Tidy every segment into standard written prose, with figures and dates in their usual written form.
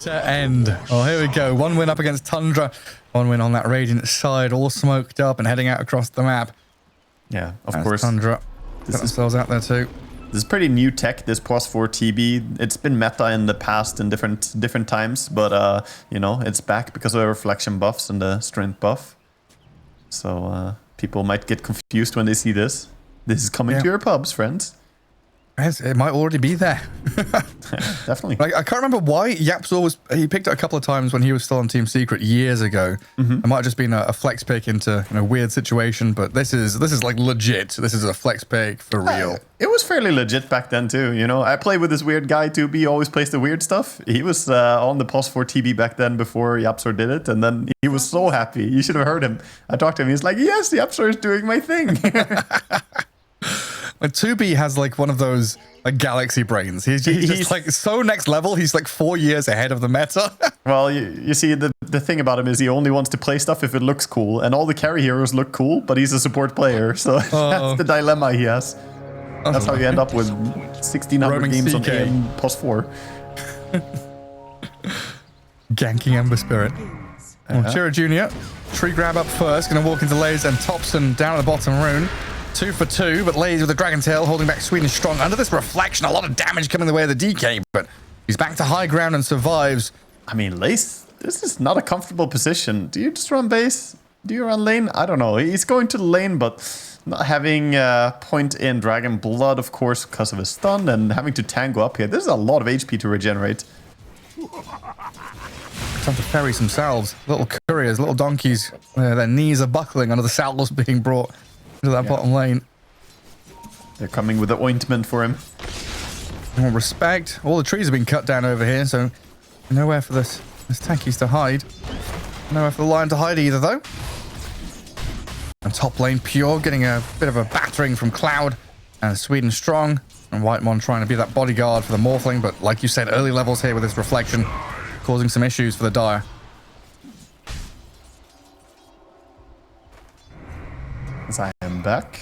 to end. Oh, here we go. One win up against Tundra. One win on that Radiant side, all smoked up and heading out across the map. Yeah, of course. Tundra got themselves out there too. This is pretty new tech, this +4 TB. It's been meta in the past in different times, but you know, it's back because of the reflection buffs and the strength buff. So people might get confused when they see this. This is coming to your pubs, friends. Yes, it might already be there. Definitely. Like, I can't remember why Yapzor he picked it a couple of times when he was still on Team Secret years ago. It might have just been a flex pick into a weird situation, but this is like legit. This is a flex pick for real. It was fairly legit back then too, you know. I played with this weird guy too. He always plays the weird stuff. He was on the +4 TB back then before Yapzor did it, and then he was so happy. You should have heard him. I talked to him. He's like, "Yes, Yapzor is doing my thing." Like 2B has like one of those like galaxy brains. He's just like so next level. He's like 4 years ahead of the meta. Well, you see, the thing about him is he only wants to play stuff if it looks cool, and all the carry heroes look cool, but he's a support player, so that's the dilemma he has. That's how you end up with 1600 games on AM +4. Ganking Ember Spirit. Well, Chira Jr. Tree grab up first, gonna walk into Lays and Thompson down at the bottom rune. 2 for 2, but Lays with the Dragon Tail holding back Sweden strong. Under this reflection, a lot of damage coming the way of the DK, but he's back to high ground and survives. I mean, Lace, this is not a comfortable position. Do you just run base? Do you run lane? I don't know. He's going to the lane, but not having point in Dragon Blood, of course, because of his stun, and having to tango up here. This is a lot of HP to regenerate. Time to ferry some salves. Little couriers, little donkeys. Their knees are buckling under the salves being brought into that bottom lane. They're coming with the ointment for him. More respect. All the trees have been cut down over here, so nowhere for this tankies to hide. Nowhere for the Lion to hide either, though. And top lane Pure getting a bit of a battering from Cloud and Sweden strong. And Whitemon trying to be that bodyguard for the Morphling, but like you said, early levels here with this reflection causing some issues for the Dire. As I am back.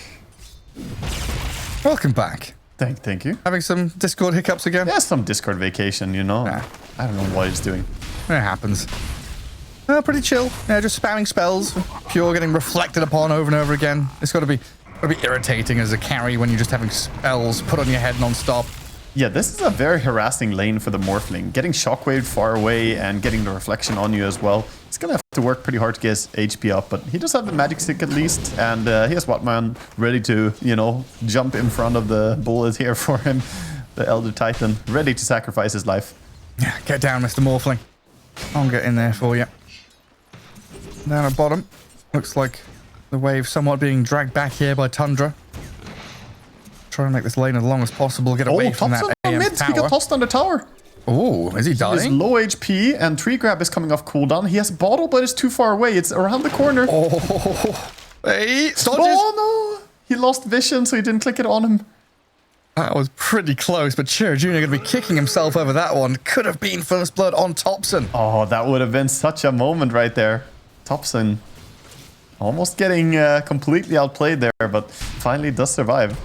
Welcome back. Thank you. Having some Discord hiccups again? Yeah, some Discord vacation, you know. Nah. I don't know what he's doing. It happens. Pretty chill. Yeah, just spamming spells. Pure getting reflected upon over and over again. It's got to be irritating as a carry when you're just having spells put on your head non-stop. Yeah, this is a very harassing lane for the Morphling. Getting Shockwave far away and getting the reflection on you as well. He's gonna have to work pretty hard to get his HP up, but he does have the magic stick at least, and he has Wattman ready to, you know, jump in front of the bullet here for him. The Elder Titan, ready to sacrifice his life. Yeah, get down, Mr. Morphling. I'll get in there for you. Down at bottom. Looks like the wave somewhat being dragged back here by Tundra. Trying to make this lane as long as possible, get away from that AM tower. He got tossed on the tower. Oh, is he dying? He's low HP, and Tree Grab is coming off cooldown. He has Bottle, but it's too far away. It's around the corner. Oh, hey, dodges. Oh, no. He lost vision, so he didn't click it on him. That was pretty close, but Chira Jr. going to be kicking himself over that one. Could have been first blood on Thompson. Oh, that would have been such a moment right there. Thompson almost getting completely outplayed there, but finally does survive.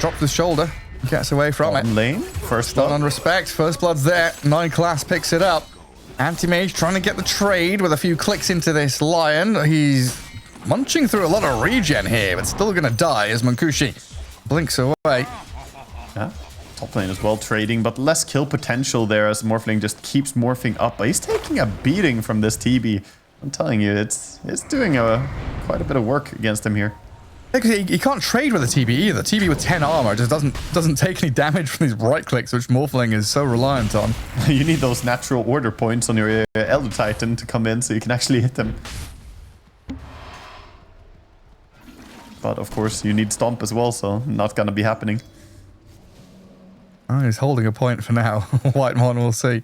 Drops his shoulder. Gets away from it. Lane, first blood. On respect. First blood's there. 9 class picks it up. Anti-Mage trying to get the trade with a few clicks into this Lion. He's munching through a lot of regen here, but still going to die as Mankushi blinks away. Yeah, top lane as well trading, but less kill potential there as Morphling just keeps morphing up. But he's taking a beating from this TB. I'm telling you, it's doing quite a bit of work against him here. He can't trade with a TB either. TB with 10 armor just doesn't take any damage from these right clicks, which Morphling is so reliant on. You need those natural order points on your Elder Titan to come in so you can actually hit them. But of course, you need Stomp as well, so not gonna be happening. Oh, he's holding a point for now. Whitemon, we'll see.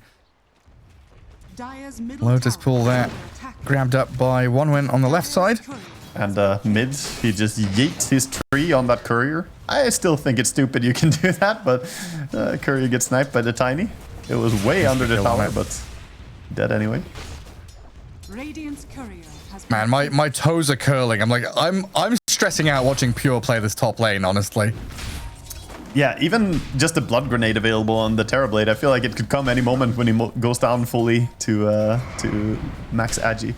Lotus pull there. Grabbed up by one win on the left side. And mid, he just yeets his tree on that courier. I still think it's stupid you can do that, but courier gets sniped by the Tiny. It was way under the tower, but dead anyway. Man, my toes are curling. I'm stressing out watching Pure play this top lane, honestly. Yeah, even just the blood grenade available on the Terrorblade, I feel like it could come any moment when he goes down fully to max agi.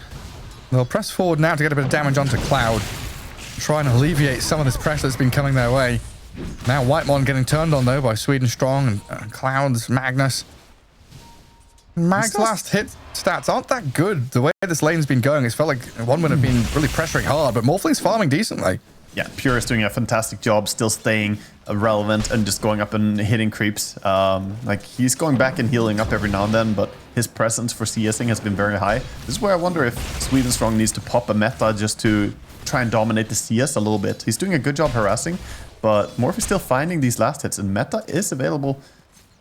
They'll press forward now to get a bit of damage onto Cloud. Try and alleviate some of this pressure that's been coming their way. Now Whitemon getting turned on though by Sweden Strong and Cloud's Magnus. Mag's last hit stats aren't that good. The way this lane's been going, it's felt like one would have been really pressuring hard, but Morphling's farming decently. Yeah, Pure is doing a fantastic job, still staying relevant and just going up and hitting creeps. Like, he's going back and healing up every now and then, but his presence for CSing has been very high. This is where I wonder if Sweden Strong needs to pop a meta just to try and dominate the CS a little bit. He's doing a good job harassing, but Morph is still finding these last hits, and meta is available.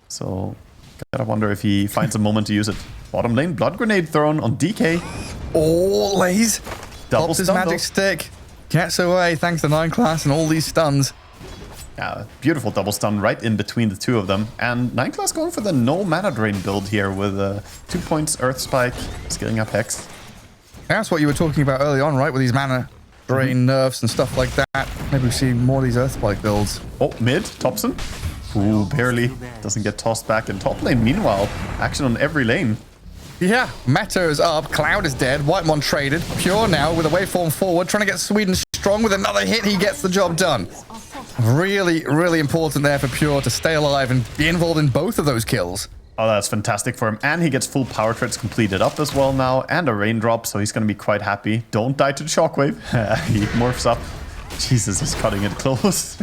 So, gotta wonder if he finds a moment to use it. Bottom lane, blood grenade thrown on DK. Oh, Lays. Double Pops his stun, magic though. stick. Gets away thanks to 9 class and all these stuns. Yeah, beautiful double stun right in between the two of them. And 9 class going for the no mana drain build here with 2 points Earth Spike, scaling up Hex. That's what you were talking about early on, right? With these mana drain nerfs and stuff like that. Maybe we see more of these Earth Spike builds. Oh, mid, Thompson. Ooh, barely. Doesn't get tossed back in top lane. Meanwhile, action on every lane. Yeah, meta is up, Cloud is dead, Whitemon traded, Pure now with a waveform forward, trying to get Sweden Strong with another hit, he gets the job done. Really, really important there for Pure to stay alive and be involved in both of those kills. Oh, that's fantastic for him. And he gets full power threads completed up as well now, and a raindrop, so he's going to be quite happy. Don't die to the shockwave. He morphs up. Jesus, he's cutting it close.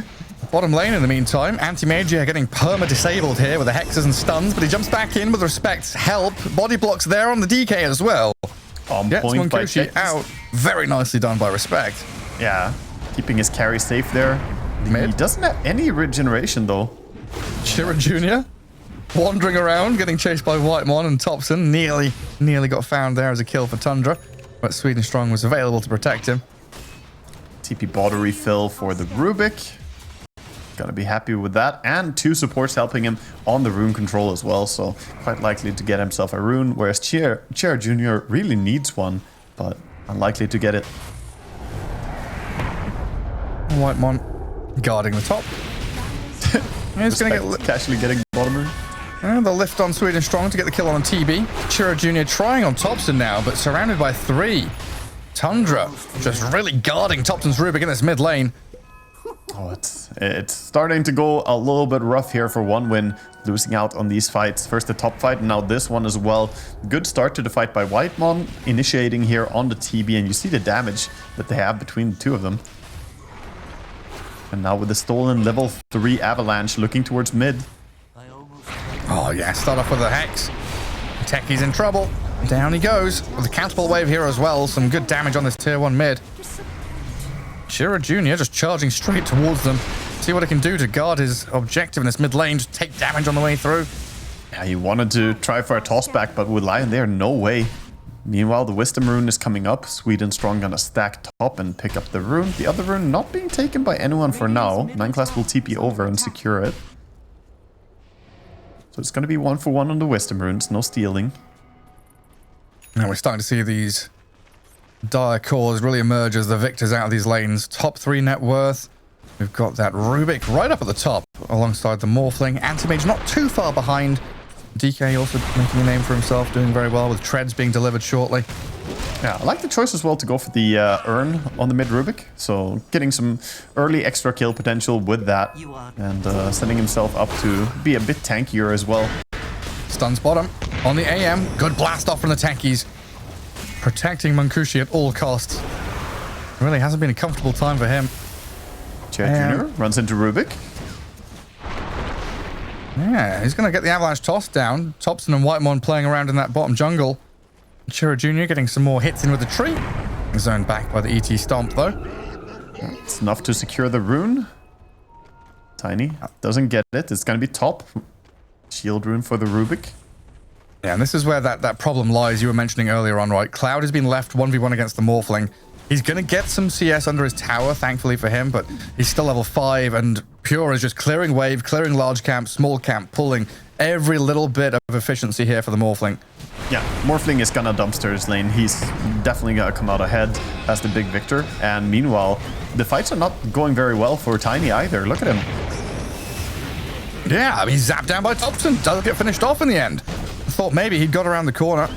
Bottom lane in the meantime, Anti-Mage getting perma-disabled here with the hexes and stuns, but he jumps back in with respect. Help, body blocks there on the DK as well. On Gets point by Munkushi Chex. out. Very nicely done by respect. Yeah, keeping his carry safe there. Mid. He doesn't have any regeneration though. Shira Jr. wandering around, getting chased by Whitemon and Thompson. Nearly got found there as a kill for Tundra, but Sweden Strong was available to protect him. TP bottle refill for the Rubik. Gonna be happy with that. And 2 supports helping him on the rune control as well, so quite likely to get himself a rune, whereas Chair Jr. really needs one, but unlikely to get it. Whitemon guarding the top. He's going to get casually getting the bottom rune. and the lift on Sweden Strong to get the kill on TB. Chira Jr. trying on Thompson now, but surrounded by 3. Tundra just really guarding Thompson's Rubik in this mid lane. Oh, it's starting to go a little bit rough here for one win, losing out on these fights. First the top fight, and now this one as well. Good start to the fight by Whitemon, initiating here on the TB, and you see the damage that they have between the two of them. And now with the stolen level 3 Avalanche looking towards mid. Oh yeah, start off with a Hex. Techie's in trouble. Down he goes with the counterpole wave here as well. Some good damage on this tier 1 mid. Shira Jr. just charging straight towards them. See what it can do to guard his objective in this mid lane. Just take damage on the way through. Yeah, he wanted to try for a toss back, but with Lion there, no way. Meanwhile, the Wisdom rune is coming up. Sweden Strong gonna stack top and pick up the rune. The other rune not being taken by anyone for now. 9 class will TP over and secure it. So it's gonna be 1-for-1 on the Wisdom runes, no stealing. Now we're starting to see these dire cores really emerge as the victors out of these lanes. Top 3 net worth. We've got that Rubik right up at the top alongside the Morphling. Anti-Mage not too far behind. DK also making a name for himself, doing very well with treads being delivered shortly. Yeah, I like the choice as well to go for the Urn on the mid Rubik. So getting some early extra kill potential with that. And setting himself up to be a bit tankier as well. Stuns bottom on the AM. Good blast off from the tankies. Protecting Munkushi at all costs. Really hasn't been a comfortable time for him. Chair Jr. runs into Rubik. Yeah, he's going to get the Avalanche toss down. Thompson and Whitemon playing around in that bottom jungle. Chira Jr. getting some more hits in with the tree. Zoned back by the ET Stomp, though. It's enough to secure the rune. Tiny doesn't get it. It's going to be top. Shield rune for the Rubik. Yeah, and this is where that problem lies you were mentioning earlier on, right? Cloud has been left 1v1 against the Morphling. He's going to get some CS under his tower, thankfully for him, but he's still level 5, and Pure is just clearing wave, clearing large camp, small camp, pulling every little bit of efficiency here for the Morphling. Yeah, Morphling is gonna dumpster his lane. He's definitely gonna come out ahead as the big victor. And meanwhile, the fights are not going very well for Tiny either. Look at him. Yeah, I mean, zapped down by Thompson. Does get finished off in the end. I thought maybe he'd got around the corner.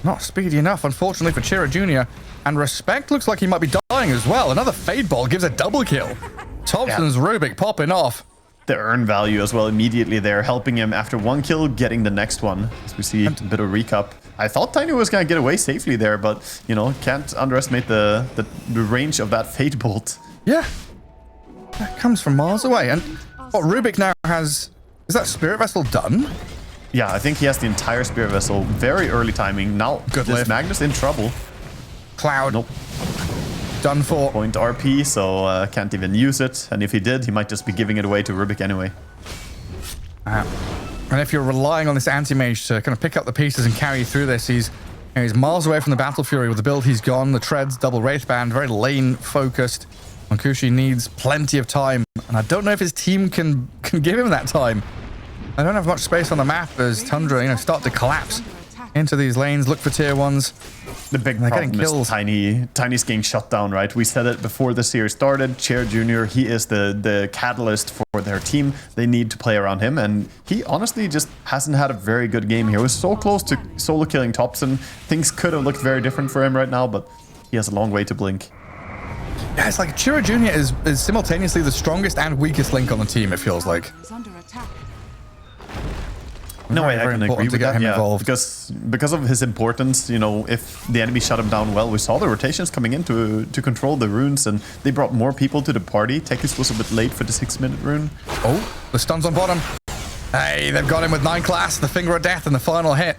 Not speedy enough, unfortunately, for Chira Jr. And Respect looks like he might be dying as well. Another Fade Ball gives a double kill. Thompson's Rubik popping off. The earn value as well immediately there, helping him after one kill, getting the next one. As we see a bit of recap. I thought Tiny was going to get away safely there, but, you know, can't underestimate the range of that Fade Bolt. Yeah. That comes from miles away. And what Rubik now has... Is that Spirit Vessel done? Yeah, I think he has the entire Spirit Vessel. Very early timing. Now, Good is lift. Magnus in trouble? Cloud. Nope. Done for. Point RP, so can't even use it. And if he did, he might just be giving it away to Rubik anyway. And if you're relying on this anti-mage to kind of pick up the pieces and carry you through this, he's miles away from the Battle Fury with the build he's gone. The treads, double Wraithband, very lane focused. Mankushi needs plenty of time, and I don't know if his team can give him that time. I don't have much space on the map as Tundra, you know, start to collapse into these lanes, look for tier ones. The big They're problem getting is kills. Tiny's getting shut down, right? We said it before the series started. Chair Jr., he is the catalyst for their team. They need to play around him, and he honestly just hasn't had a very good game here. He was so close to solo killing Thompson. Things could have looked very different for him right now, but he has a long way to blink. Yeah, it's like Chira Jr. is simultaneously the strongest and weakest link on the team, it feels like. No, I Very can agree important to with get that, him yeah. involved. Because of his importance, you know, if the enemy shut him down well, we saw the rotations coming in to control the runes, and they brought more people to the party. Tekis was a bit late for the 6-minute rune. Oh, the stun's on bottom. Hey, they've got him with 9 class, the Finger of Death, and the final hit.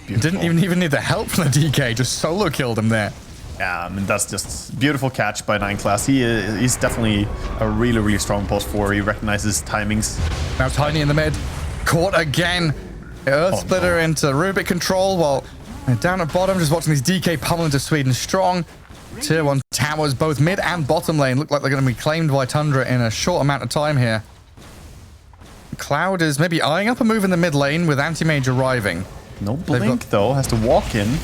Beautiful. Didn't even need the help from the DK, just solo killed him there. Yeah, I mean, that's just beautiful catch by 9 class. He's definitely a really, really strong post 4. He recognizes timings. Now Tiny in the mid. Caught again. Earth Splitter into Rubik control while down at bottom, just watching these DK pummel into Sweden strong. Tier 1 towers, both mid and bottom lane, look like they're going to be claimed by Tundra in a short amount of time here. Cloud is maybe eyeing up a move in the mid lane with Anti-Mage arriving. No blink, though. Has to walk in.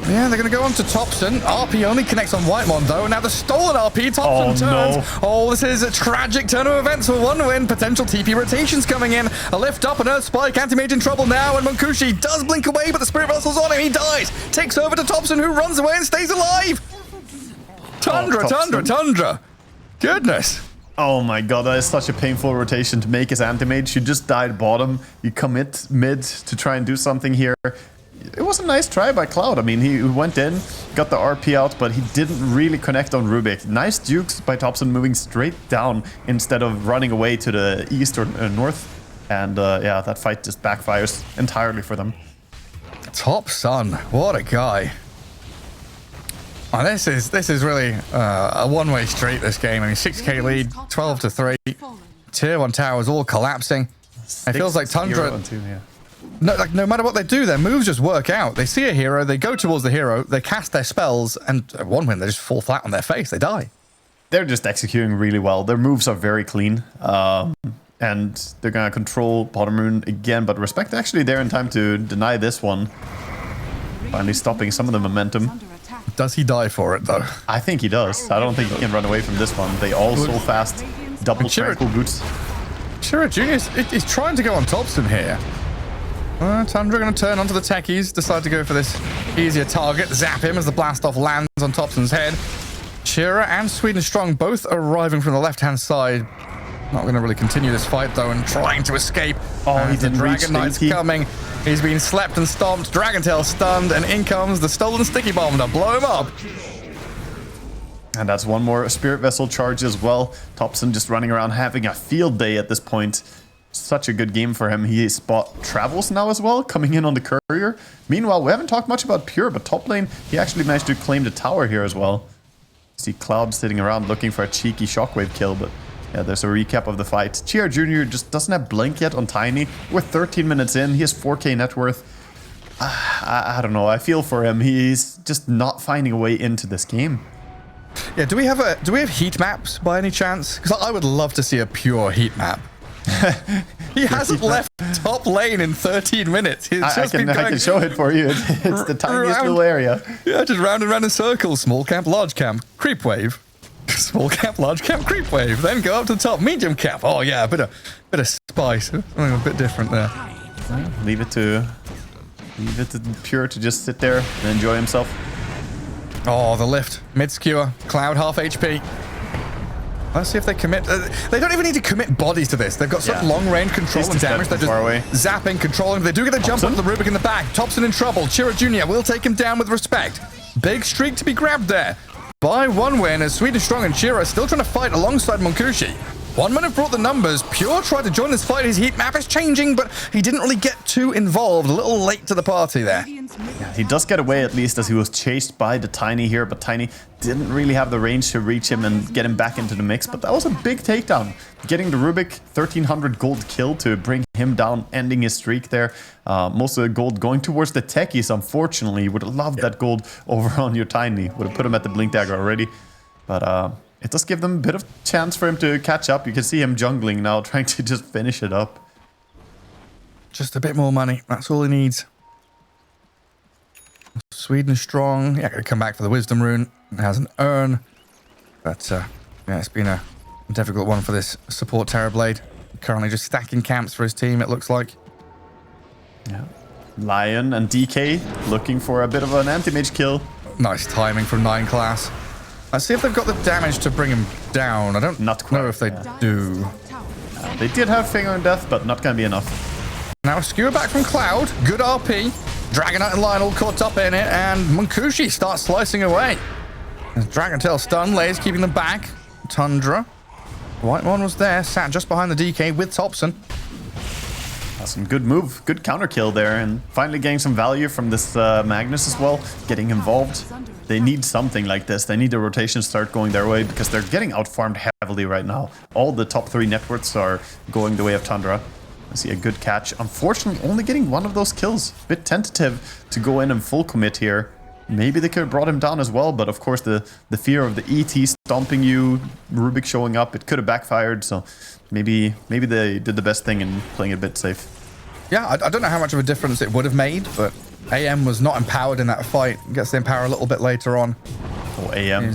Yeah, they're going to go on to Thompson. RP only connects on Whitemon, though. Now the stolen RP, Thompson turns. No. Oh, this is a tragic turn of events for one win. Potential TP rotations coming in. A lift up, an Earth Spike. Anti-Mage in trouble now, and Mankushi does blink away, but the Spirit Vessel's on him. He dies. Takes over to Thompson, who runs away and stays alive. Tundra. Goodness. Oh my god, that is such a painful rotation to make as Anti-Mage. You just died bottom. You commit mid to try and do something here. It was a nice try by Cloud. I mean, he went in, got the RP out, but he didn't really connect on Rubik. Nice dukes by Thompson moving straight down instead of running away to the east or north. And yeah, that fight just backfires entirely for them. Top Sun, what a guy. Oh, this is really a one-way street, this game. I mean, 6k lead, 12-3. Tier 1 towers all collapsing. It feels like Tundra... No matter what they do, their moves just work out. They see a hero, they go towards the hero, they cast their spells, and one win, they just fall flat on their face. They die. They're just executing really well. Their moves are very clean. And they're going to control bottom rune again, but Respect actually there in time to deny this one. Finally stopping some of the momentum. Does he die for it, though? I think he does. I don't think he can run away from this one. They all so fast. Double tranquil boots. Chira Jr. is trying to go on Thompson here. Tundra going to turn onto the techies, decide to go for this easier target, zap him as the blast off lands on Thompson's head. Chira and Sweden Strong both arriving from the left-hand side. Not going to really continue this fight, though, and trying to escape. Oh, he didn't reach Dragon Knight's coming. He's been slept and stomped, Dragon Tail stunned, and in comes the stolen Sticky Bomb to blow him up. And that's one more Spirit Vessel charge as well. Thompson just running around having a field day at this point. Such a good game for him. He spot travels now as well, coming in on the courier. Meanwhile, we haven't talked much about Pure, but top lane, he actually managed to claim the tower here as well. See Cloud sitting around looking for a cheeky shockwave kill, but yeah, there's a recap of the fight. Chira Jr. just doesn't have Blink yet on Tiny. We're 13 minutes in. He has 4k net worth. I don't know. I feel for him. He's just not finding a way into this game. Yeah, do we have heat maps by any chance? Because I would love to see a pure heat map. He hasn't left top lane in 13 minutes. I can show it for you. It's the tiniest little area. Yeah, just round and round in circles. Small camp, large camp, creep wave. Small cap, large cap, creep wave. Then go up to the top, medium cap. Oh yeah, a bit of spice. Something a bit different there. Leave it to Pure to just sit there and enjoy himself. Oh, the lift. Mid skewer. Cloud half HP. Let's see if they commit. They don't even need to commit bodies to this. They've got such long range control and damage. They're just zapping, controlling. They do get a jump onto the Rubik in the back. Thompson in trouble. Chira Jr. will take him down with respect. Big streak to be grabbed there. By one win, as Swedish Strong and Chira still trying to fight alongside Munkushi. 1 minute brought the numbers. Pure tried to join this fight. His heat map is changing, but he didn't really get too involved. A little late to the party there. Yeah, he does get away at least as he was chased by the Tiny here, but Tiny didn't really have the range to reach him and get him back into the mix. But that was a big takedown. Getting the Rubik 1300 gold kill to bring him down, ending his streak there. Most of the gold going towards the techies, unfortunately. Would have loved that gold over on your Tiny. Would have put him at the Blink Dagger already. But it does give them a bit of chance for him to catch up. You can see him jungling now, trying to just finish it up. Just a bit more money. That's all he needs. Sweden Strong. Yeah, gonna come back for the Wisdom Rune. It has an urn. But yeah, it's been a difficult one for this support Terrorblade. Currently just stacking camps for his team, it looks like. Yeah. Lion and DK looking for a bit of an anti-mage kill. Nice timing from 9 class. Let's see if they've got the damage to bring him down. I don't know if they do. They did have Finger and Death, but not going to be enough. Now a skewer back from Cloud. Good RP. Dragonite and Lion all caught up in it, and Munkushi starts slicing away. As Dragon Tail stun, Lay's keeping them back. Tundra. Whitemon was there, sat just behind the DK with Thompson. That's some good move, good counter kill there, and finally getting some value from this Magnus as well, getting involved. They need something like this. They need the rotation to start going their way because they're getting outfarmed heavily right now. All the top 3 networks are going the way of Tundra. I see a good catch. Unfortunately, only getting one of those kills. A bit tentative to go in and full commit here. Maybe they could have brought him down as well, but of course the fear of the ET stomping you, Rubik showing up, it could have backfired. So maybe they did the best thing in playing it a bit safe. Yeah, I don't know how much of a difference it would have made, but AM was not empowered in that fight. Gets the empower a little bit later on. Oh, AM.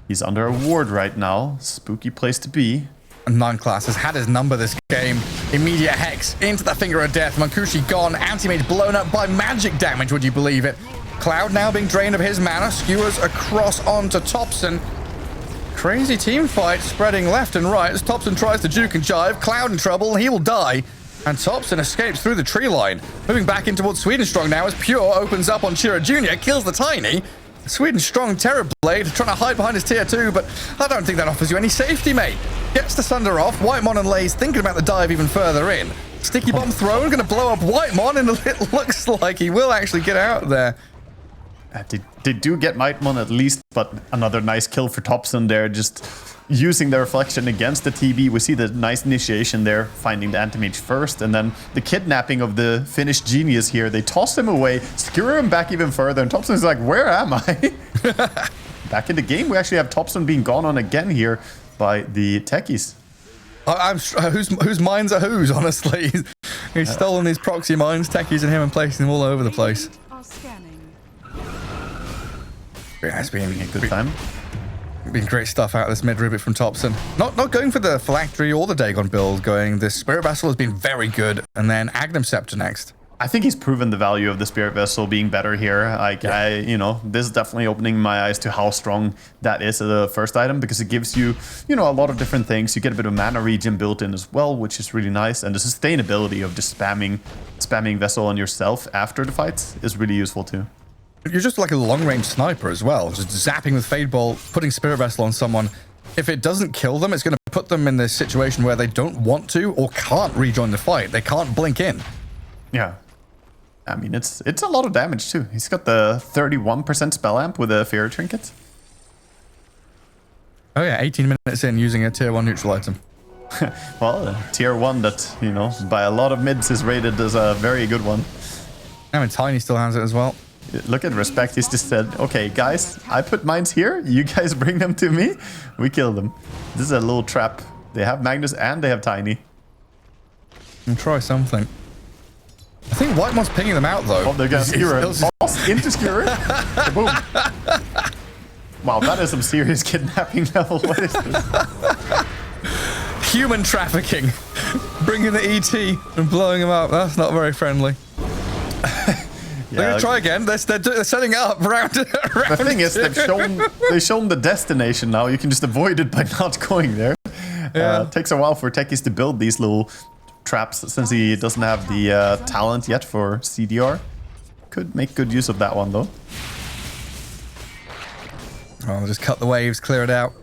He's under a ward right now. Spooky place to be. And 9 class has had his number this game. Immediate Hex into the Finger of Death. Munkushi gone. Anti-mage blown up by magic damage, would you believe it? Cloud now being drained of his mana. Skewers across onto Thompson. Crazy team fight spreading left and right as Thompson tries to juke and jive. Cloud in trouble. He will die. And Thompson escapes through the tree line. Moving back in towards Sweden Strong now as Pure opens up on Chira Jr. Kills the Tiny. Sweden Strong Terrorblade trying to hide behind his tier 2, but I don't think that offers you any safety, mate. Gets the Sunder off. Whitemon and Lay's thinking about the dive even further in. Sticky Bomb thrown, going to blow up Whitemon, and it looks like he will actually get out there. They do get Whitemon at least, but another nice kill for Thompson there, just using the reflection against the TB. We see the nice initiation there, finding the anti-mage first, and then the kidnapping of the Finnish genius here. They toss him away, skewer him back even further, and Thompson's like, where am I? Back in the game, we actually have Thompson being gone on again here by the techies. Whose mines are whose, honestly. He's stolen these proxy mines, techies and him, and placing them all over the place. Yeah, it's been a good time. Been great stuff out of this mid Rubik from Thompson. Not going for the Phylactery or the Dagon build, going this Spirit Vessel has been very good, and then Agnum Scepter next. I think he's proven the value of the Spirit Vessel being better here. This is definitely opening my eyes to how strong that is as the first item, because it gives you, a lot of different things. You get a bit of mana regen built in as well, which is really nice, and the sustainability of just spamming Vessel on yourself after the fights is really useful too. You're just like a long-range sniper as well, just zapping with Fade Bolt, putting Spirit Vessel on someone. If it doesn't kill them, it's going to put them in this situation where they don't want to or can't rejoin the fight. They can't blink in. Yeah. I mean, it's a lot of damage too. He's got the 31% spell amp with a Fear Trinket. Oh yeah, 18 minutes in using a tier 1 neutral item. Well, tier 1 that, by a lot of mids is rated as a very good one. I mean, Tiny still has it as well. Look at Respect, he's just said, okay, guys, I put mines here, you guys bring them to me, we kill them. This is a little trap. They have Magnus and they have Tiny. And try something. I think Whitemon's pinging them out, though. Oh, they're gonna skewer him. Into skewer. Boom. Wow, that is some serious kidnapping level. What is this? Human trafficking. Bringing the ET and blowing him up. That's not very friendly. They're going to try again. They're setting up round. The thing is, they've shown the destination now. You can just avoid it by not going there. Yeah. It takes a while for techies to build these little traps since he doesn't have the talent yet for CDR. Could make good use of that one though. Oh, just cut the waves, clear it out.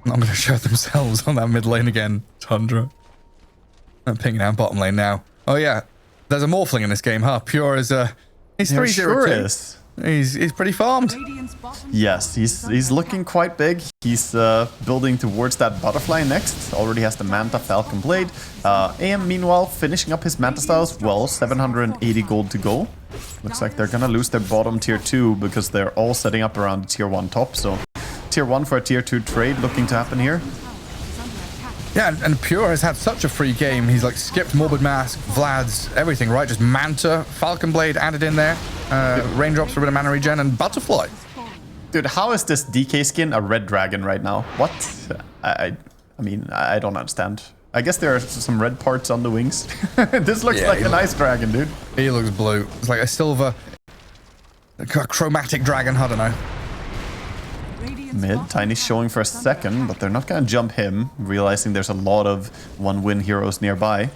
Not going to show themselves on that mid lane again. Tundra. I'm pinging down bottom lane now. Oh yeah, there's a Morphling in this game, huh? Pure is he's 3-0-2. Sure is. He's pretty farmed. Yes, he's looking quite big. He's building towards that butterfly next. Already has the Manta Falcon Blade. AM meanwhile finishing up his Manta style as well. 780 gold to go. Looks like they're gonna lose their bottom tier 2 because they're all setting up around the tier 1 top. So tier 1 for a tier 2 trade looking to happen here. Yeah, and Pure has had such a free game. He's like skipped Morbid Mask, Vlad's, everything, right? Just Manta, Falcon Blade added in there. Raindrops for a bit of mana regen and Butterfly. Dude, how is this DK skin a red dragon right now? What? I mean, I don't understand. I guess there are some red parts on the wings. This looks like a nice dragon, dude. He looks blue. It's like a silver, a chromatic dragon, I don't know. Mid, Tiny's showing for a second, but they're not gonna jump him, realizing there's a lot of 1-win heroes nearby.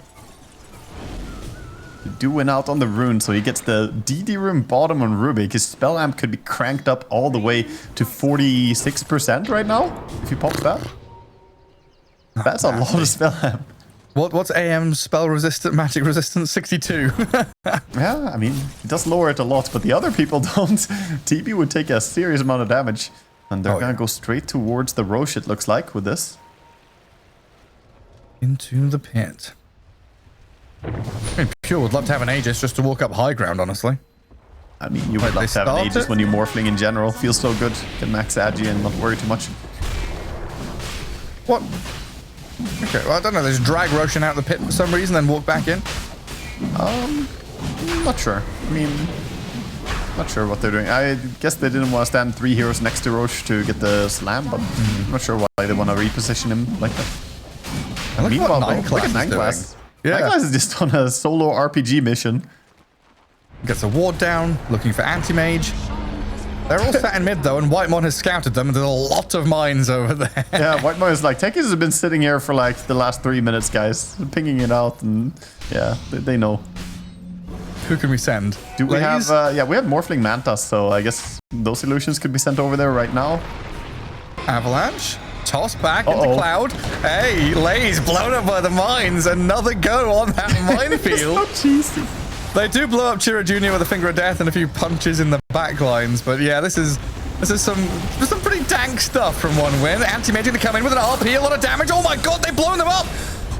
They do win out on the rune, so he gets the DD rune bottom on Rubik. His spell amp could be cranked up all the way to 46% right now, if he pops that. That's a lot of spell amp. What's AM spell resistant, magic resistance? 62. Yeah, I mean, he does lower it a lot, but the other people don't. TB would take a serious amount of damage. And they're gonna go straight towards the Roche, it looks like, with this. Into the pit. I mean, Pure would love to have an Aegis just to walk up high ground, honestly. I mean, you would love to have an Aegis when you're Morphling in general. Feels so good. Can max Agi and not worry too much. What? Okay, well, I don't know. There's drag Roshan out of the pit for some reason, then walk back in. Not sure. I mean, not sure what they're doing. I guess they didn't want to stand 3 heroes next to Roche to get the slam, but I'm not sure why they want to reposition him like that. Meanwhile, look at 9 Class. Yeah. 9 Class is just on a solo RPG mission. Gets a ward down, looking for anti-mage. They're all sat in mid though, and Whitemon has scouted them, and there's a lot of mines over there. Yeah, Whitemon is like, Techies has been sitting here for like the last 3 minutes, guys. Pinging it out, and yeah, they know. Who can we send? Do we have, yeah, we have Morphling Mantas, so I guess those illusions could be sent over there right now. Avalanche, toss back into Cloud. Hey, Lay's blown up by the mines. Another go on that minefield. So cheesy. They do blow up Chira Jr. with a finger of death and a few punches in the back lines, but yeah, this is some pretty dank stuff from 1-win. Anti-Mage to come in with an RP, a lot of damage. Oh my god, they've blown them up!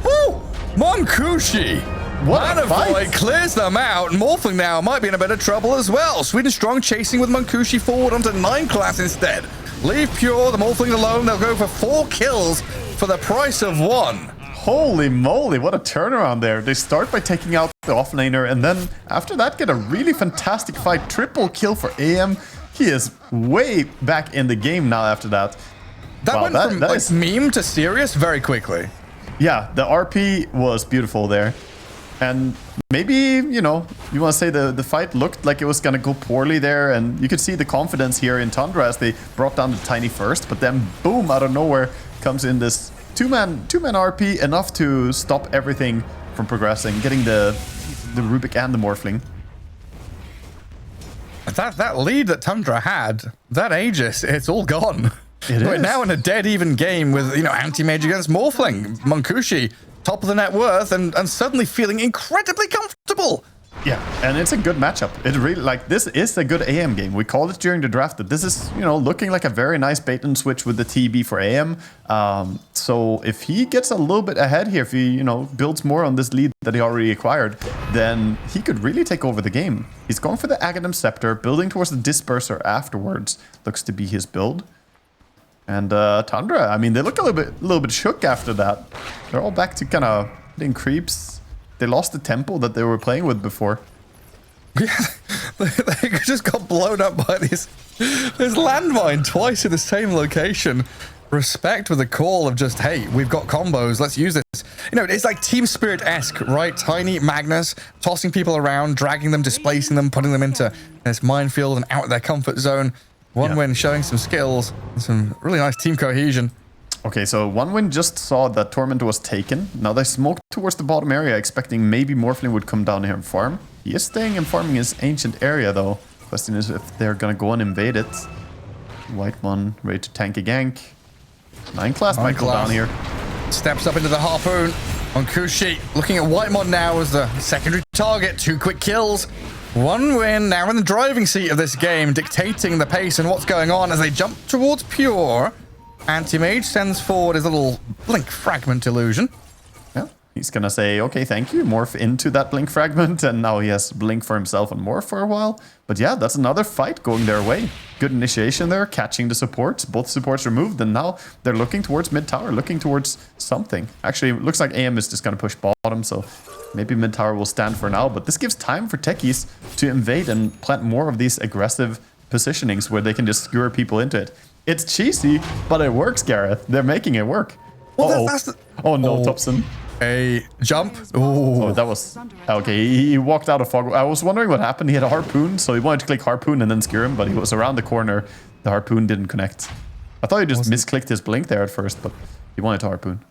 Woo! Monkushi! Boy clears them out. Morphling now might be in a bit of trouble as well. Sweden Strong chasing with Monkushi forward onto 9 Class instead. Leave Pure, the Morphling alone. They'll go for 4 kills for the price of 1. Holy moly, what a turnaround there. They start by taking out the offlaner, and then after that get a really fantastic fight. Triple kill for AM. He is way back in the game now after that. That went from like meme to serious very quickly. Yeah, the RP was beautiful there. And maybe, you know, you want to say the fight looked like it was going to go poorly there, and you could see the confidence here in Tundra as they brought down the Tiny first, but then boom, out of nowhere comes in this two-man RP, enough to stop everything from progressing, getting the Rubik and the Morphling. That lead that Tundra had, that Aegis, it's all gone. We're now in a dead even game with, you know, anti-mage against Morphling. Monkushi, top of the net worth, and suddenly feeling incredibly comfortable. Yeah, and it's a good matchup. It really, like, this is a good AM game. We called it during the draft that this is, you know, looking like a very nice bait and switch with the TB for AM. So if he gets a little bit ahead here, if he, you know, builds more on this lead that he already acquired, then he could really take over the game. He's going for the Aghanim Scepter, building towards the Disperser afterwards. Looks to be his build. And Tundra, I mean, they look a little bit shook after that. They're all back to kind of hitting creeps. They lost the tempo that they were playing with before. Yeah, they could just got blown up by this landmine twice in the same location. Respect with the call of just, hey, we've got combos, let's use this. You know, it's like Team Spirit-esque, right? Tiny Magnus tossing people around, dragging them, displacing them, putting them into this minefield and out of their comfort zone. One win showing some skills and some really nice team cohesion. Okay, so One Win just saw that Torment was taken. Now they smoked towards the bottom area, expecting maybe Morphling would come down here and farm. He is staying and farming his ancient area, though. Question is if they're gonna go and invade it. Whitemon ready to tank a gank. 9 class might go down here. Steps up into the harpoon on Kushi. Looking at Whitemon now as the secondary target. 2 quick kills. One Win now in the driving seat of this game, dictating the pace and what's going on as they jump towards Pure. Anti-Mage sends forward his little blink fragment illusion. Yeah, he's gonna say, okay, thank you, morph into that blink fragment, and now he has blink for himself and morph for a while. But yeah, that's another fight going their way. Good initiation there, catching the supports. Both supports removed, and now they're looking towards mid tower, looking towards something. Actually, it looks like AM is just gonna push bottom, so maybe mid tower will stand for now. But this gives time for techies to invade and plant more of these aggressive positionings where they can just skewer people into it. It's cheesy, but it works, Gareth. They're making it work. Well, that's the... Oh no, Thompson. A jump. Oh, that was... Okay, he walked out of fog. I was wondering what happened. He had a harpoon, so he wanted to click harpoon and then skewer him, but he was around the corner. The harpoon didn't connect. I thought he just misclicked his blink there at first, but he wanted to harpoon.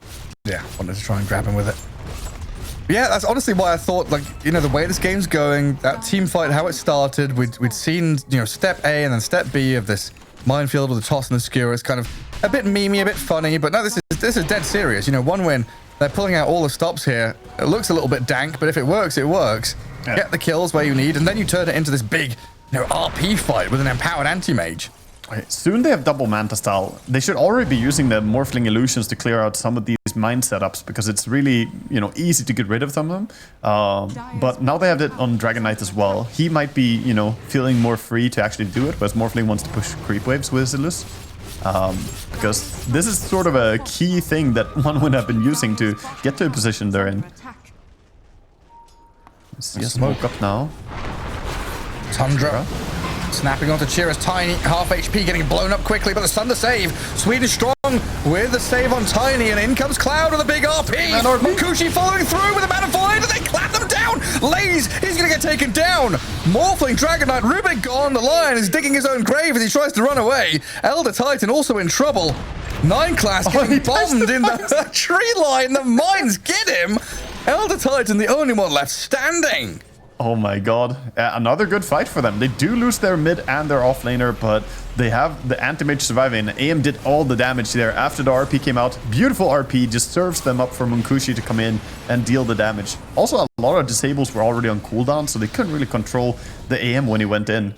Yeah, wanted to try and grab him with it. Yeah, that's honestly why I thought, like, you know, the way this game's going, that team fight, how it started, we'd seen, you know, step A and then step B of this minefield with the toss and the skewer. It's kind of a bit memey, a bit funny, but no, this is dead serious. You know, One Win, they're pulling out all the stops here. It looks a little bit dank, but if it works, it works. Yeah. Get the kills where you need, and then you turn it into this big, you know, RP fight with an empowered anti-mage. Okay, soon they have double Manta style. They should already be using the Morphling illusions to clear out some of these mine setups, because it's really, you know, easy to get rid of some of them. But now they have it on Dragon Knight as well. He might be, you know, feeling more free to actually do it, whereas Morphling wants to push creep waves with his illus. Because this is sort of a key thing that One Win have been using to get to a position they're in. See a smoke up now. Tundra. Snapping onto Chira's Tiny, half HP getting blown up quickly, but the Thunder save. Swedish strong with the save on Tiny, and in comes Cloud with a big RP. Kushi following through with a Manifold, and they clap them down. Laze, he's going to get taken down. Morphling Dragon Knight, Rubik gone. The Lion is digging his own grave as he tries to run away. Elder Titan also in trouble. 9 class getting bombed in the tree line. The mines get him. Elder Titan, the only one left standing. Oh my god. Another good fight for them. They do lose their mid and their offlaner, but they have the anti-mage surviving. AM did all the damage there after the RP came out. Beautiful RP, just serves them up for Munkushi to come in and deal the damage. Also, a lot of disables were already on cooldown, so they couldn't really control the AM when he went in.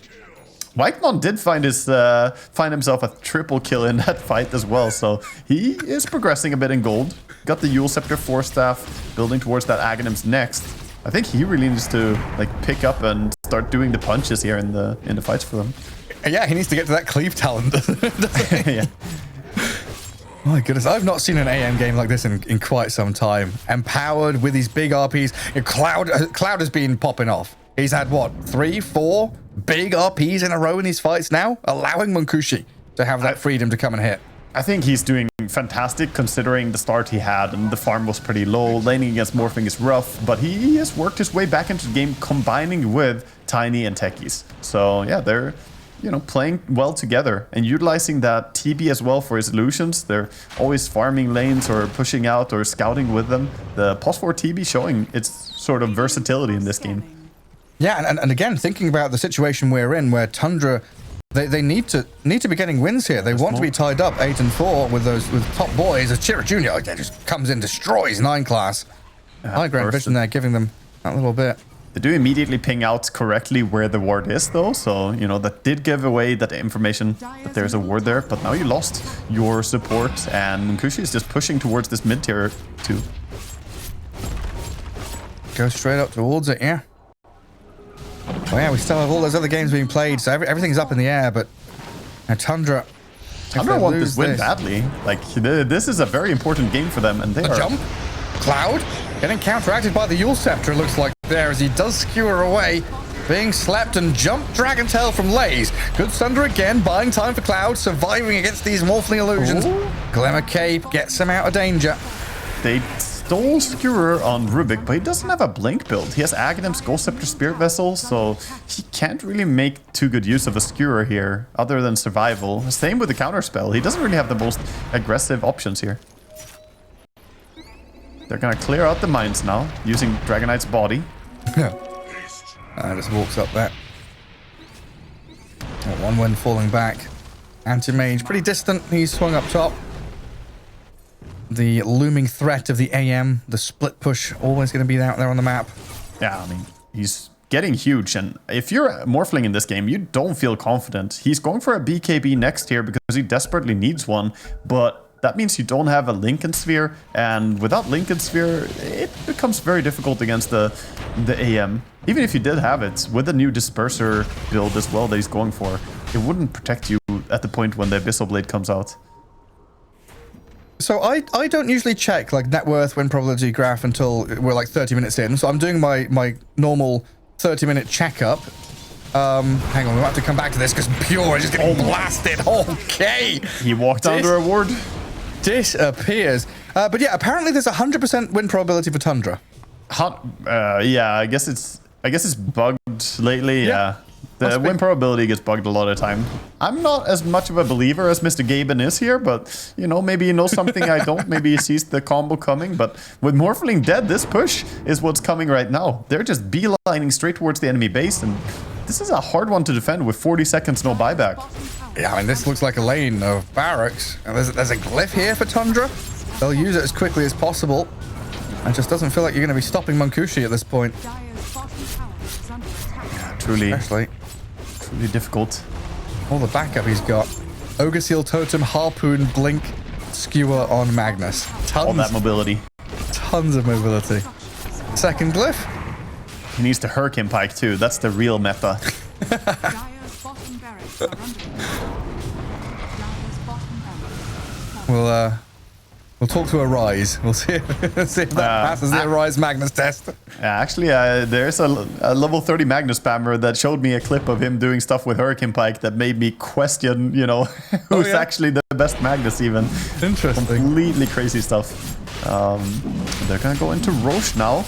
Whitemon did find himself a triple kill in that fight as well, so he is progressing a bit in gold. Got the Yule Scepter 4 staff, building towards that Aghanim's next. I think he really needs to like pick up and start doing the punches here in the fights for them. Yeah, he needs to get to that cleave talent. Yeah. My goodness, I've not seen an AM game like this in quite some time. Empowered with these big RPs. Cloud has been popping off. He's had what, 3, 4 big RPs in a row in these fights now, allowing Munkushi to have that freedom to come and hit. I think he's doing fantastic considering the start he had, and the farm was pretty low. Laning against Morphling is rough, but he has worked his way back into the game, combining with Tiny and Techies. So yeah, they're, you know, playing well together and utilizing that TB as well for his illusions. They're always farming lanes or pushing out or scouting with them. The +4 TB showing its sort of versatility in this game. Yeah, and again, thinking about the situation we're in, where Tundra, they need to be getting wins here. They want to be tied up 8-4 with top boys. As Chira Jr. again just comes in, destroys 9 class. High ground vision there, giving them that little bit. They do immediately ping out correctly where the ward is, though. So, you know, that did give away that information that there's a ward there. But now you lost your support, and Munkushi is just pushing towards this mid-tier too. Go straight up towards it, yeah. Well, yeah, we still have all those other games being played, so everything's up in the air, but Tundra want this win badly. Like, this is a very important game for them, and they are... Jump? Cloud? Getting counteracted by the Yule Scepter, looks like there, as he does skewer away. being slept and jumped Dragon Tail from Lays. Good Thunder again, buying time for Cloud, surviving against these Morphling illusions. Glimmer Cape gets him out of danger. They stole Skewer on Rubik, but he doesn't have a Blink build. He has Aghanim's Ghost Scepter Spirit Vessel, so he can't really make too good use of a Skewer here, other than survival. Same with the Counterspell. He doesn't really have the most aggressive options here. They're gonna clear out the mines now, using Dragonite's body. Just walks up there. One wind falling back. Anti-Mage pretty distant. He's swung up top. The looming threat of the AM, the split push, always going to be out there on the map. Yeah, I mean, he's getting huge. And if you're a Morphling in this game, you don't feel confident. He's going for a BKB next here because he desperately needs one. But that means you don't have a Lincoln Sphere. And without Lincoln Sphere, it becomes very difficult against the AM. Even if you did have it, with the new Disperser build as well that he's going for, it wouldn't protect you at the point when the Abyssal Blade comes out. So I don't usually check like net worth win probability graph until we're like 30 minutes in. So I'm doing my normal 30-minute checkup. Hang on, we have to come back to this because Pure is just getting blasted. Okay. He walked under a ward. Disappears. But yeah, apparently there's a 100% win probability for Tundra. Yeah, I guess it's bugged lately. Yeah. The win probability gets bugged a lot of the time. I'm not as much of a believer as Mr. Gaben is here, but, you know, maybe he knows something I don't. Maybe he sees the combo coming. But with Morphling dead, this push is what's coming right now. They're just beelining straight towards the enemy base, and this is a hard one to defend with 40 seconds, no buyback. Yeah, I mean, this looks like a lane of barracks. And there's a glyph here for Tundra. They'll use it as quickly as possible. It just doesn't feel like you're going to be stopping Munkushi at this point. Yeah, truly difficult. All the backup he's got. Ogre Seal Totem, Harpoon, Blink, Skewer on Magnus. All that mobility. Tons of mobility. Second glyph. He needs to Hurricane Pike too. That's the real meta. We'll talk to Arise. We'll see if that passes the Arise Magnus test. Actually, there's a level 30 Magnus spammer that showed me a clip of him doing stuff with Hurricane Pike that made me question, you know, who's actually the best Magnus even. Interesting. Completely crazy stuff. They're going to go into Roche now.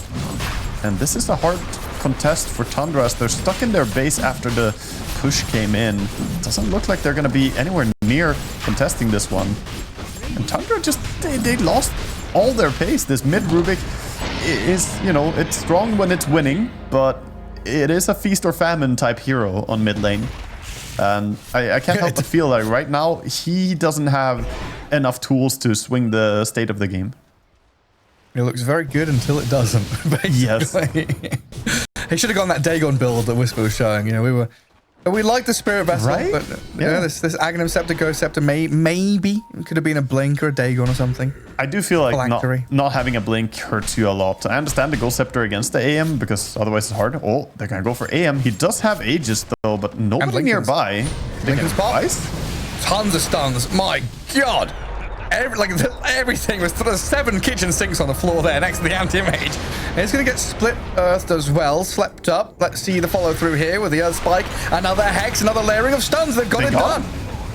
And this is a hard contest for Tundra as they're stuck in their base after the push came in. Doesn't look like they're going to be anywhere near contesting this one. And Tundra just, they lost all their pace. This mid Rubik is, you know, it's strong when it's winning, but it is a feast or famine type hero on mid lane. And I can't help but feel like right now he doesn't have enough tools to swing the state of the game. It looks very good until it doesn't, basically. Yes. He should have gone that Dagon build that Whisper was showing. You know, we like the Spirit Vessel, right? But yeah, this Aghanim Scepter, Ghost Scepter, maybe it could have been a Blink or a Dagon or something. I do feel like not having a Blink hurts you a lot. I understand the Ghost Scepter against the AM because otherwise it's hard. Oh, they're gonna go for AM. He does have Aegis though, but nobody nearby. Lincoln's pop. Tons of stuns. My God. Everything was 7 kitchen sinks on the floor there next to the anti-mage. It's going to get split earthed as well, slept up. Let's see the follow through here with the earth spike. Another hex, another layering of stuns. They've got it done.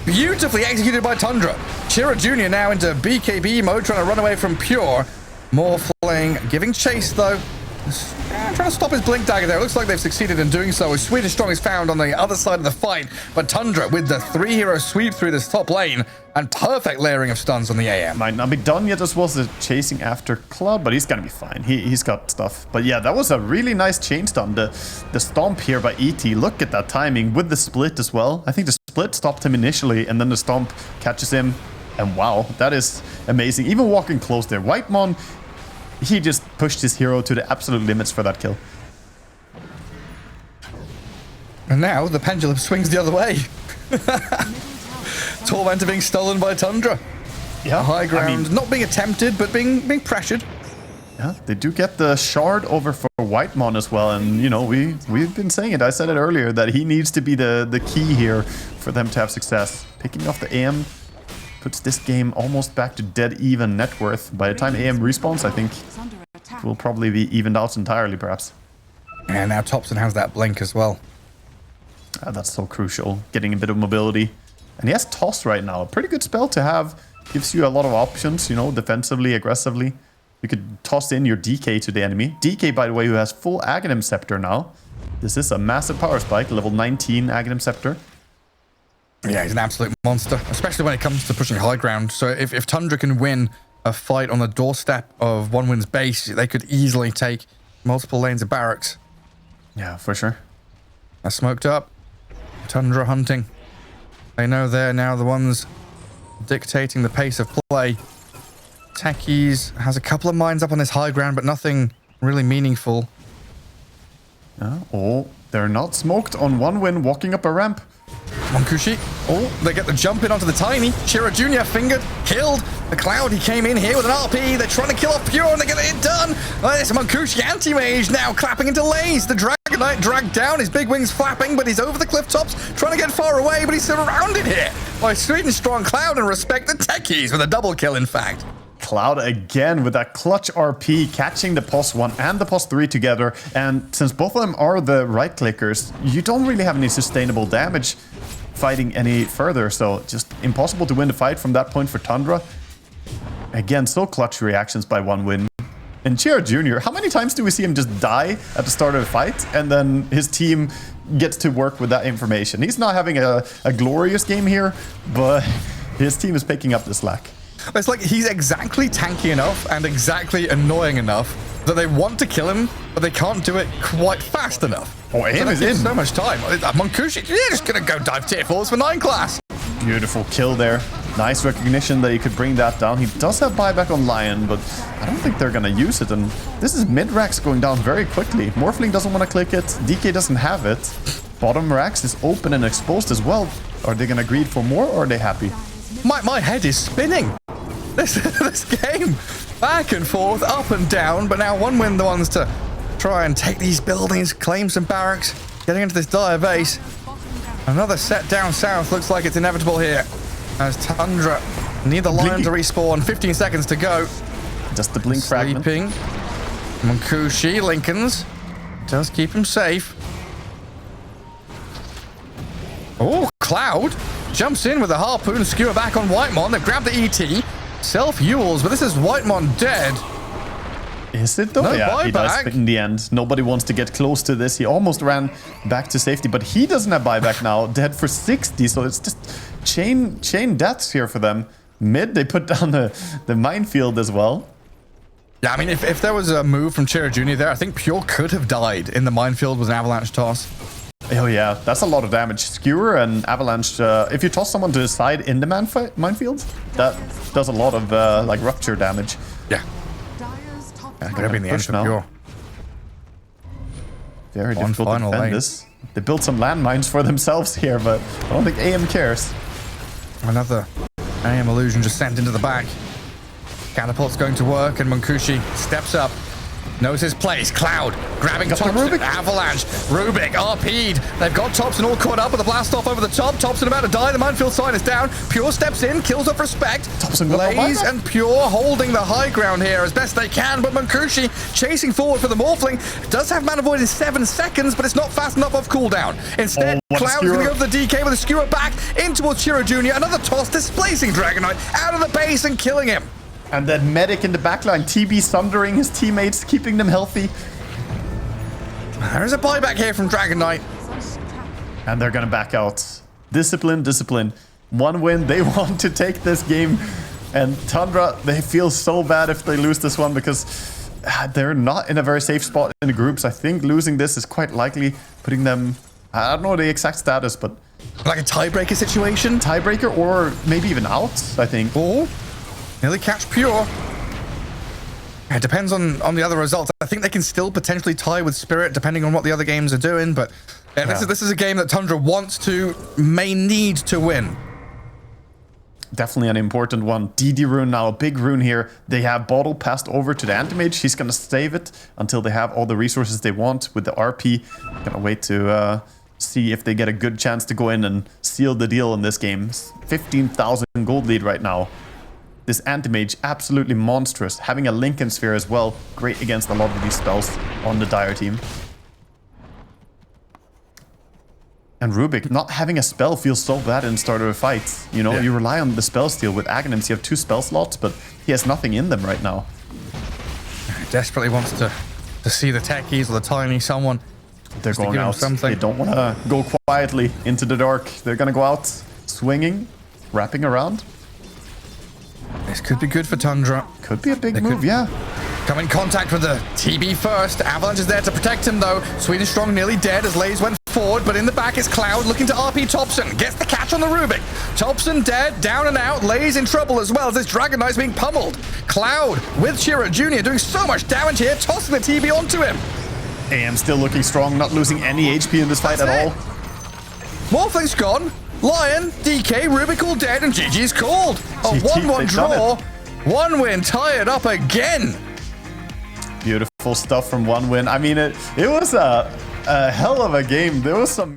Beautifully executed by Tundra. Chira Jr. now into BKB mode, trying to run away from Pure. Morphling giving chase though. Trying to stop his Blink Dagger there. It looks like they've succeeded in doing so. Swedish Strong is found on the other side of the fight, but Tundra with the 3-hero sweep through this top lane and perfect layering of stuns on the AM. Might not be done yet as well as chasing after Cloud, but he's gonna be fine. He's got stuff. But yeah, that was a really nice chain stun. The stomp here by ET. Look at that timing with the split as well. I think the split stopped him initially, and then the stomp catches him. And wow, that is amazing. Even walking close there. Whitemon, he just pushed his hero to the absolute limits for that kill. And now the pendulum swings the other way. Tormentor being stolen by Tundra. Yeah, high ground, not being attempted, but being pressured. Yeah, they do get the shard over for Whitemon as well, and you know we've been saying it. I said it earlier that he needs to be the key here for them to have success. Picking off the AM puts this game almost back to dead even net worth. By the time AM respawns, I think it will probably be evened out entirely, perhaps. And now Thompson has that blink as well. That's so crucial, getting a bit of mobility. And he has Toss right now, a pretty good spell to have. Gives you a lot of options, you know, defensively, aggressively. You could toss in your DK to the enemy. DK, by the way, who has full Aghanim Scepter now. This is a massive power spike, level 19 Aghanim Scepter. Yeah, he's an absolute monster, especially when it comes to pushing high ground. So if Tundra can win a fight on the doorstep of OneWin's base, they could easily take multiple lanes of barracks. Yeah, for sure. They're smoked up. Tundra hunting. They know they're now the ones dictating the pace of play. Techies has a couple of mines up on this high ground, but nothing really meaningful. Oh, they're not smoked on OneWin walking up a ramp. Monkushi. Oh, they get the jump in onto the Tiny. Shiro Jr. fingered, killed. The Cloud, he came in here with an RP. They're trying to kill off Pure and they're getting it done. There's Monkushi anti-mage now clapping into lanes. The Dragon Knight dragged down, his big wings flapping, but he's over the cliff tops, trying to get far away, but he's surrounded here by sweet and strong Cloud, and respect the techies with a double kill, in fact. Cloud again with that clutch RP, catching the POS 1 and the POS 3 together. And since both of them are the right clickers, you don't really have any sustainable damage fighting any further. So just impossible to win the fight from that point for Tundra. Again, so clutch reactions by OneWin. And Chira Jr., how many times do we see him just die at the start of the fight and then his team gets to work with that information? He's not having a glorious game here, but his team is picking up the slack. It's like he's exactly tanky enough and exactly annoying enough that they want to kill him, but they can't do it quite fast enough. Oh, aim is in. So much time. Monkushi, you're just going to go dive tier 4s for 9 class. Beautiful kill there. Nice recognition that he could bring that down. He does have buyback on Lion, but I don't think they're going to use it. And this is mid-Rax going down very quickly. Morphling doesn't want to click it. DK doesn't have it. Bottom Rax is open and exposed as well. Are they going to greed for more or are they happy? My head is spinning. This game, back and forth, up and down, but now OneWin the ones to try and take these buildings, claim some barracks, getting into this dire base. Another set down south, looks like it's inevitable here, as Tundra need the Lion to respawn, 15 seconds to go. Just the blink fragment. Sleeping. Monkushi, Lincolns, does keep him safe. Oh, Cloud jumps in with a harpoon, skewer back on Whitemon, they've grabbed the ET. Self-Yules, but this is Whitemon dead. Is it though? No yeah, buyback. He does in the end. Nobody wants to get close to this. He almost ran back to safety, but he doesn't have buyback now. Dead for 60, so it's just chain deaths here for them. Mid, they put down the minefield as well. Yeah, I mean, if there was a move from Chira Jr. there, I think Pure could have died in the minefield with an avalanche toss. Oh yeah, that's a lot of damage. Skewer and avalanche. If you toss someone to the side in the minefield, that does a lot of like rupture damage. Yeah. Gonna be in the end for Pure. Very difficult to defend this. They built some landmines for themselves here, but I don't think AM cares. Another AM illusion just sent into the back. Catapult's going to work, and Monkushi steps up. Knows his place. Cloud grabbing Thompson. Avalanche. Rubik RP'd. They've got Thompson all caught up with a blast off over the top. Thompson about to die. The minefield sign is down. Pure steps in. Kills off respect. Thompson Blaze and Pure holding the high ground here as best they can. But Monkushi chasing forward for the Morphling. Does have mana void in 7 seconds, but it's not fast enough off cooldown. Instead, Cloud is going to go for the DK with a skewer back in towards Chiro Jr. Another toss displacing Dragon Knight out of the base and killing him. And that medic in the backline, TB sundering his teammates, keeping them healthy. There's a buyback here from Dragon Knight. And they're gonna back out. Discipline, discipline. OneWin, they want to take this game. And Tundra, they feel so bad if they lose this one because they're not in a very safe spot in the groups. I think losing this is quite likely putting them, I don't know the exact status, but... Like a tiebreaker situation? Tiebreaker or maybe even out, I think. Oh. Nearly catch Pure. It depends on the other results. I think they can still potentially tie with Spirit depending on what the other games are doing, but yeah, this is a game that Tundra may need to win. Definitely an important one. DD rune now, a big rune here. They have Bottle passed over to the Anti-Mage. He's going to save it until they have all the resources they want with the RP. Gonna wait to see if they get a good chance to go in and seal the deal in this game. 15,000 gold lead right now. This Anti-Mage, absolutely monstrous. Having a Lincoln Sphere as well, great against a lot of these spells on the Dire team. And Rubik, not having a spell feels so bad in the start of a fight. You know, Yeah. you rely on the spell steal with Aghanims. You have 2 spell slots, but he has nothing in them right now. Desperately wants to see the techies or the tiny someone. They're Just to going give him out. something. They don't want to go quietly into the dark. They're going to go out swinging, wrapping around. This could be good for Tundra. Could be a big move, yeah. Come in contact with the TB first. Avalanche is there to protect him, though. Swedish Strong nearly dead as Lays went forward, but in the back is Cloud looking to RP Thompson. Gets the catch on the Rubik. Thompson dead, down and out. Lays in trouble as well as this Dragon Knight's being pummeled. Cloud with Shira Jr. doing so much damage here, tossing the TB onto him. AM still looking strong, not losing any HP in this fight at all. Morphling's gone. Lion, DK, Rubik all dead, and GG's called. A GG, 1-1 they've draw. done it. 1 win, tied up again. Beautiful stuff from 1 win. I mean, it was a hell of a game. There was some